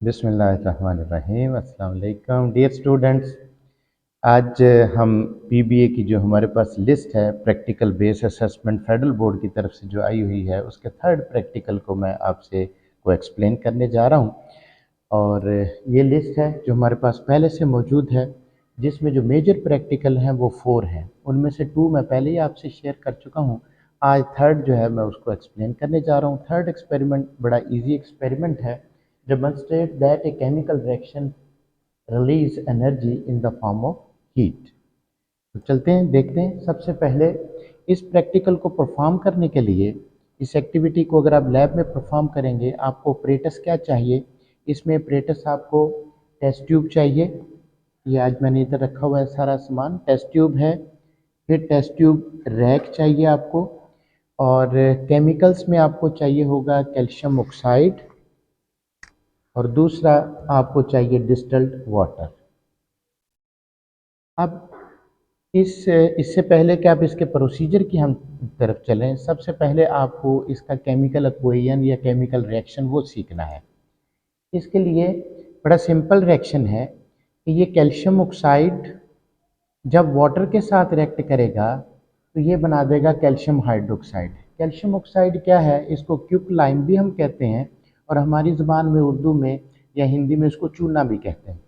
बिस्मिल्लाहिर्रहमानिर्रहीम। अस्सलाम वालेकुम डियर स्टूडेंट्स। आज हम पीबीए की जो हमारे पास लिस्ट है practical base assessment federal board की तरफ से जो आई हुई है उसके थर्ड प्रैक्टिकल को मैं आपसे को एक्सप्लेन करने जा रहा हूँ। और ये लिस्ट है जो हमारे पास पहले से मौजूद है, जिसमें जो मेजर प्रैक्टिकल हैं वो 4 हैं। उनमें से 2 मैं पहले ही आपसे शेयर कर चुका हूँ। आज थर्ड जो है मैं उसको एक्सप्लेन करने जा रहा हूँ। थर्ड एक्सपेरिमेंट बड़ा इजी एक्सपेरिमेंट है। Demonstrate that a chemical reaction release energy in the form of heat. तो चलते हैं देखते हैं। सबसे पहले इस प्रैक्टिकल को परफॉर्म करने के लिए, इस एक्टिविटी को अगर आप लैब में परफॉर्म करेंगे, आपको ऑपरेटस क्या चाहिए। इसमें ऑपरेटस आपको टेस्ट ट्यूब चाहिए। ये आज मैंने इधर रखा हुआ है सारा सामान। टेस्ट ट्यूब है, फिर टेस्ट ट्यूब रैक चाहिए आपको, और केमिकल्स में आपको चाहिए होगा कैल्शियम ऑक्साइड, और दूसरा आपको चाहिए डिस्टिल्ड वाटर। अब इससे पहले कि आप इसके प्रोसीजर की हम तरफ चलें, सबसे पहले आपको इसका केमिकल इक्वेशन या केमिकल रिएक्शन वो सीखना है। इसके लिए बड़ा सिंपल रिएक्शन है कि ये कैल्शियम ऑक्साइड जब वाटर के साथ रिएक्ट करेगा तो ये बना देगा कैल्शियम हाइड्रोक्साइड। कैल्शियम ऑक्साइड क्या है, इसको क्विक लाइम भी हम कहते हैं, और हमारी ज़बान में उर्दू में या हिंदी में इसको चूना भी कहते हैं।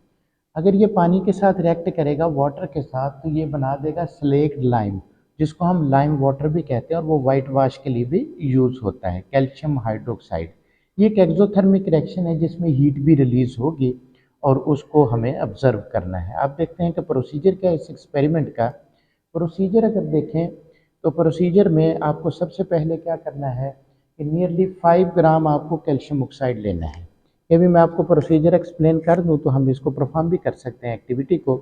अगर ये पानी के साथ रिएक्ट करेगा वाटर के साथ तो ये बना देगा स्लेक्ड लाइम, जिसको हम लाइम वाटर भी कहते हैं, और वो वाइट वाश के लिए भी यूज़ होता है, कैल्शियम हाइड्रोक्साइड। ये एक एक्सोथर्मिक रिएक्शन है जिसमें हीट भी रिलीज होगी और उसको हमें ऑब्जर्व करना है। आप देखते हैं कि प्रोसीजर क्या है इस एक्सपेरिमेंट का। प्रोसीजर अगर देखें तो प्रोसीजर में आपको सबसे पहले क्या करना है कि नियरली 5 ग्राम आपको कैल्शियम ऑक्साइड लेना है। ये भी मैं आपको प्रोसीजर एक्सप्लेन कर दूं तो हम इसको परफॉर्म भी कर सकते हैं एक्टिविटी को।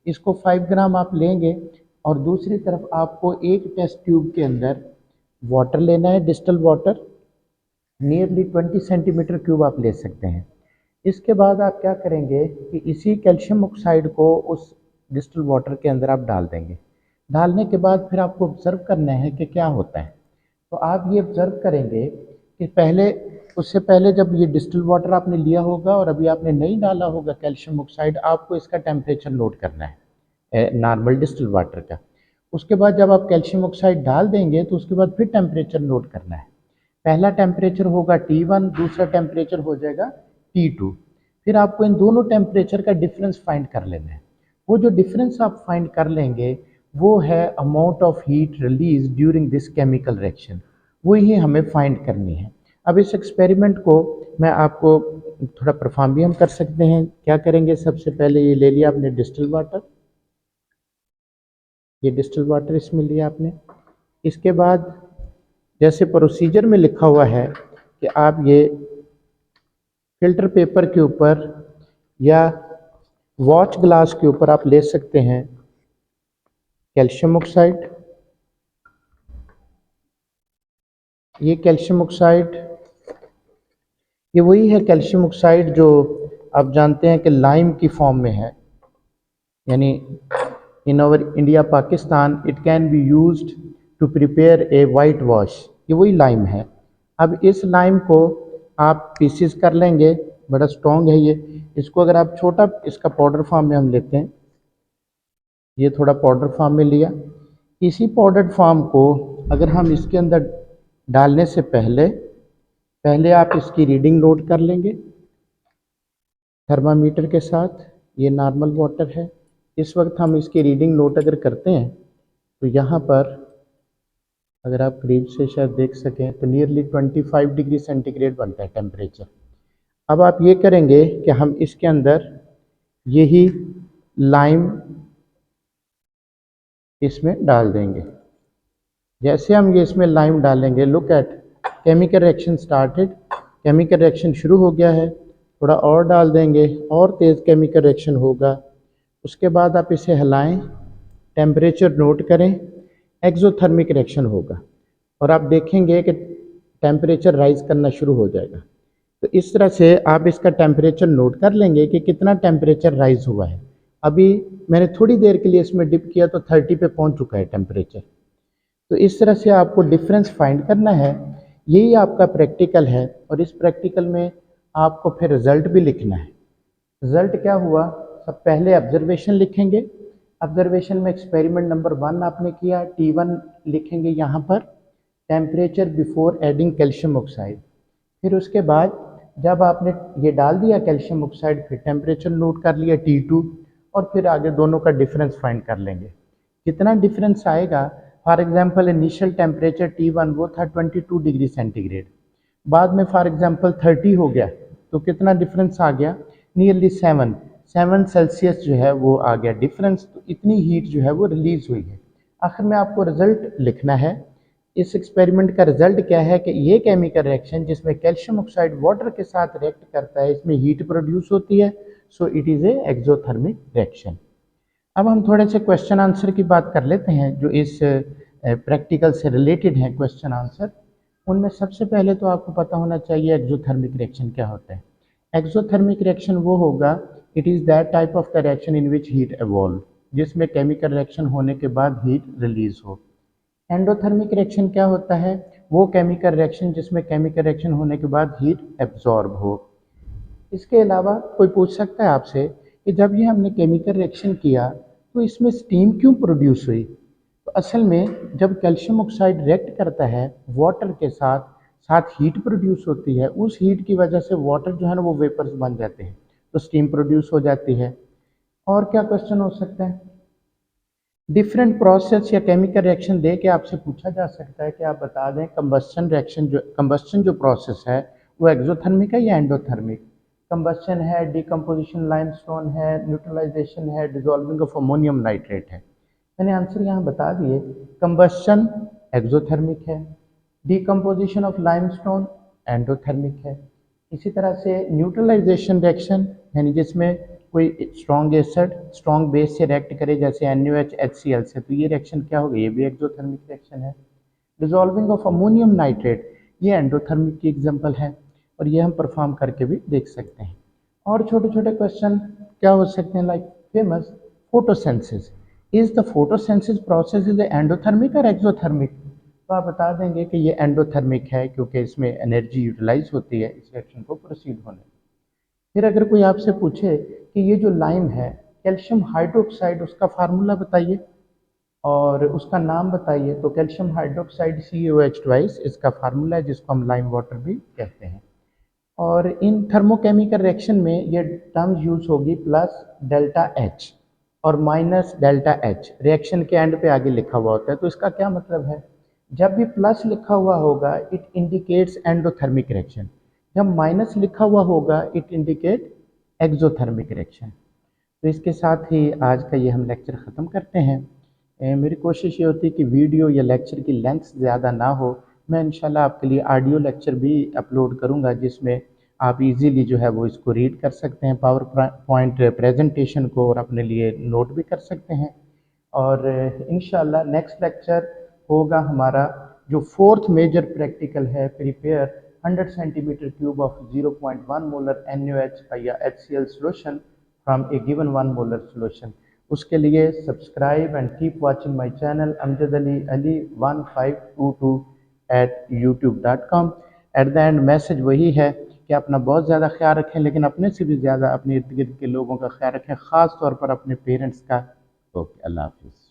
इसको 5 ग्राम आप लेंगे, और दूसरी तरफ आपको एक टेस्ट ट्यूब के अंदर वाटर लेना है, distal water. Nearly 20 centimetre cube आप ले सकते हैं। इसके बाद आप क्या करेंगे कि इसी कैल्शियम ऑक्साइड को उस डिस्टल वाटर के अंदर आप डाल देंगे। डालने के बाद फिर आपको ऑब्ज़र्व करना है कि क्या होता है। तो आप ये ऑब्ज़र्व करेंगे कि पहले, उससे पहले जब ये डिस्टिल वाटर आपने लिया होगा और अभी आपने नहीं डाला होगा कैल्शियम ऑक्साइड, आपको इसका टेम्परेचर नोट करना है नॉर्मल डिस्टिल वाटर का। उसके बाद जब आप कैल्शियम ऑक्साइड डाल देंगे तो उसके बाद फिर टेम्परेचर नोट करना है। पहला टेम्परेचर होगा T1, दूसरा टेम्परेचर हो जाएगा T2। फिर आपको इन दोनों टेम्परेचर का डिफरेंस फाइंड कर लेना है। वो जो डिफरेंस आप फाइंड कर लेंगे वो है amount of heat release during this chemical reaction, वही हमें फाइंड करनी है। अब इस एक्सपेरिमेंट को मैं आपको थोड़ा परफॉर्म भी हम कर सकते हैं। क्या करेंगे, सबसे पहले ये ले लिया आपने डिस्टिल वाटर, ये डिस्टिल वाटर इसमें लिया आपने। इसके बाद जैसे प्रोसीजर में लिखा हुआ है कि आप ये फिल्टर पेपर के ऊपर या वॉच ग्लास के ऊपर आप ले सकते हैं कैल्शियम ऑक्साइड। ये कैल्शियम ऑक्साइड, ये वही है कैल्शियम ऑक्साइड जो आप जानते हैं कि लाइम की फॉर्म में है, यानी in our India Pakistan it can be used to prepare a whitewash. ये वही लाइम है। अब इस लाइम को आप पीसेस कर लेंगे, बड़ा स्ट्रॉन्ग है ये। इसको अगर आप छोटा इसका पाउडर फॉर्म में हम लेते हैं, ये थोड़ा पाउडर फॉर्म में लिया। इसी पाउडर फॉर्म को अगर हम इसके अंदर डालने से पहले पहले आप इसकी रीडिंग नोट कर लेंगे थर्मामीटर के साथ। ये नॉर्मल वाटर है। इस वक्त हम इसकी रीडिंग नोट अगर करते हैं तो यहाँ पर अगर आप करीब से शायद देख सकें तो नियरली 25 डिग्री सेंटीग्रेड बनता है टेम्परेचर। अब आप ये करेंगे कि हम इसके अंदर यही लाइम इसमें डाल देंगे। जैसे हम ये इसमें लाइम डालेंगे, look at chemical reaction started. Chemical reaction शुरू हो गया है। थोड़ा और डाल देंगे और तेज़ केमिकल रिएक्शन होगा। उसके बाद आप इसे हिलाएं, टेम्परेचर नोट करें, एक्सोथर्मिक रिएक्शन होगा और आप देखेंगे कि टेम्परेचर राइज करना शुरू हो जाएगा। तो इस तरह से आप इसका टेम्परेचर नोट कर लेंगे कि कितना टेम्परेचर राइज हुआ है। अभी मैंने थोड़ी देर के लिए इसमें डिप किया तो 30 पे पहुंच चुका है टेम्परेचर। तो इस तरह से आपको डिफरेंस फाइंड करना है। यही आपका प्रैक्टिकल है, और इस प्रैक्टिकल में आपको फिर रिज़ल्ट भी लिखना है। रिज़ल्ट क्या हुआ, सब पहले ऑब्जर्वेशन लिखेंगे। ऑब्जर्वेशन में एक्सपेरिमेंट नंबर 1 आपने किया, T1 लिखेंगे यहाँ पर, temperature before adding calcium oxide. फिर उसके बाद जब आपने ये डाल दिया कैल्शियम ऑक्साइड, फिर टेम्परेचर नोट कर लिया T2, और फिर आगे दोनों का डिफरेंस फाइंड कर लेंगे। कितना डिफरेंस आएगा, for example initial temperature T1 वो था 22 डिग्री सेंटीग्रेड, बाद में फॉर एग्जांपल 30 हो गया, तो कितना डिफरेंस आ गया, नियरली 7 सेल्सियस जो है वो आ गया डिफरेंस। तो इतनी हीट जो है वो रिलीज हुई है। आखिर में आपको रिजल्ट लिखना है। इस एक्सपेरिमेंट का रिजल्ट क्या है कि ये केमिकल रिएक्शन जिसमें कैल्शियम ऑक्साइड वाटर के साथ रिएक्ट करता है, इसमें हीट प्रोड्यूस होती है, so it is a exothermic reaction. अब हम थोड़े से क्वेश्चन आंसर की बात कर लेते हैं जो इस प्रैक्टिकल से रिलेटेड हैं क्वेश्चन आंसर। उनमें सबसे पहले तो आपको पता होना चाहिए एक्सोथर्मिक रिएक्शन क्या होता है। एक्सोथर्मिक रिएक्शन वो होगा, it is that type of the reaction in which heat evolve, जिसमें केमिकल रिएक्शन होने के बाद हीट रिलीज हो। एंडोथर्मिक रिएक्शन क्या होता है, वो केमिकल रिएक्शन जिसमें केमिकल रिएक्शन होने के बाद हीट एब्जॉर्ब हो। इसके अलावा कोई पूछ सकता है आपसे कि जब ये हमने केमिकल रिएक्शन किया तो इसमें स्टीम क्यों प्रोड्यूस हुई। तो असल में जब कैल्शियम ऑक्साइड रिएक्ट करता है वाटर के साथ, साथ हीट प्रोड्यूस होती है, उस हीट की वजह से वाटर जो है ना वो वेपर्स बन जाते हैं, तो स्टीम प्रोड्यूस हो जाती है। और क्या क्वेश्चन हो सकता है, डिफरेंट प्रोसेस या केमिकल रिएक्शन दे के आपसे पूछा जा सकता है कि आप बता दें कंबस्शन जो प्रोसेस है वो एक्सोथर्मिक है या एंडोथर्मिक। कंबस्शन है, डिकम्पोजिशन लाइमस्टोन है, न्यूट्रलाइजेशन है, डिजोल्विंग ऑफ अमोनियम नाइट्रेट है। मैंने आंसर यहाँ बता दिए, कंबस्शन एक्सोथर्मिक है, डिकम्पोजिशन ऑफ लाइमस्टोन एंडोथर्मिक है। इसी तरह से न्यूट्रलाइजेशन रिएक्शन यानी जिसमें कोई स्ट्रॉन्ग एसिड स्ट्रॉन्ग बेस से रिएक्ट करे, जैसे NaOH HCl से, तो ये रिएक्शन क्या होगा, ये भी एक्सोथर्मिक रिएक्शन है। डिजोल्विंग ऑफ अमोनियम नाइट्रेट ये एंडोथर्मिक की एग्जांपल है, और ये हम परफॉर्म करके भी देख सकते हैं। और छोटे छोटे क्वेश्चन क्या हो सकते हैं, like famous photosynthesis, is the photosynthesis process is endothermic और एक्सोथर्मिक। तो आप बता देंगे कि ये एंडोथर्मिक है क्योंकि इसमें एनर्जी यूटिलाइज होती है इस रिएक्शन को प्रोसीड होने में। फिर अगर कोई आपसे पूछे कि ये जो लाइम है कैल्शियम हाइड्रोक्साइड, उसका फार्मूला बताइए और उसका नाम बताइए, तो कैल्शियम हाइड्रोक्साइड CaOH ट्वाइस इसका फार्मूला है, जिसको हम लाइम वाटर भी कहते हैं। और इन थर्मोकेमिकल रिएक्शन में ये टर्म्स यूज होगी प्लस डेल्टा H और माइनस डेल्टा H, रिएक्शन के एंड पे आगे लिखा हुआ होता है। तो इसका क्या मतलब है, जब भी प्लस लिखा हुआ होगा इट इंडिकेट्स एंडोथर्मिक रिएक्शन, जब माइनस लिखा हुआ होगा इट इंडिकेट एक्सोथर्मिक रिएक्शन। तो इसके साथ ही आज का ये हम लेक्चर ख़त्म करते हैं। मेरी कोशिश ये होती है कि वीडियो या लेक्चर की लेंथ ज़्यादा ना हो। मैं इंशाल्लाह आपके लिए ऑडियो लेक्चर भी अपलोड करूँगा, जिसमें आप इजीली जो है वो इसको रीड कर सकते हैं, पावर पॉइंट प्रेजेंटेशन को, और अपने लिए नोट भी कर सकते हैं। और इंशाल्लाह नेक्स्ट लेक्चर होगा हमारा जो फोर्थ मेजर प्रैक्टिकल है, prepare 100 centimetre cube of 0.1 molar NaOH या HCl solution from a given 1 molar solution. उसके लिए subscribe and keep watching my channel Amjad Ali 1522 at youtube.com। At the end message वही है कि अपना बहुत ज़्यादा ख्याल रखें, लेकिन अपने से भी ज़्यादा अपने इर्द गिर्द के लोगों का ख्याल रखें, ख़ास तौर पर अपने पेरेंट्स का। ओके, अल्लाह हाफिज़।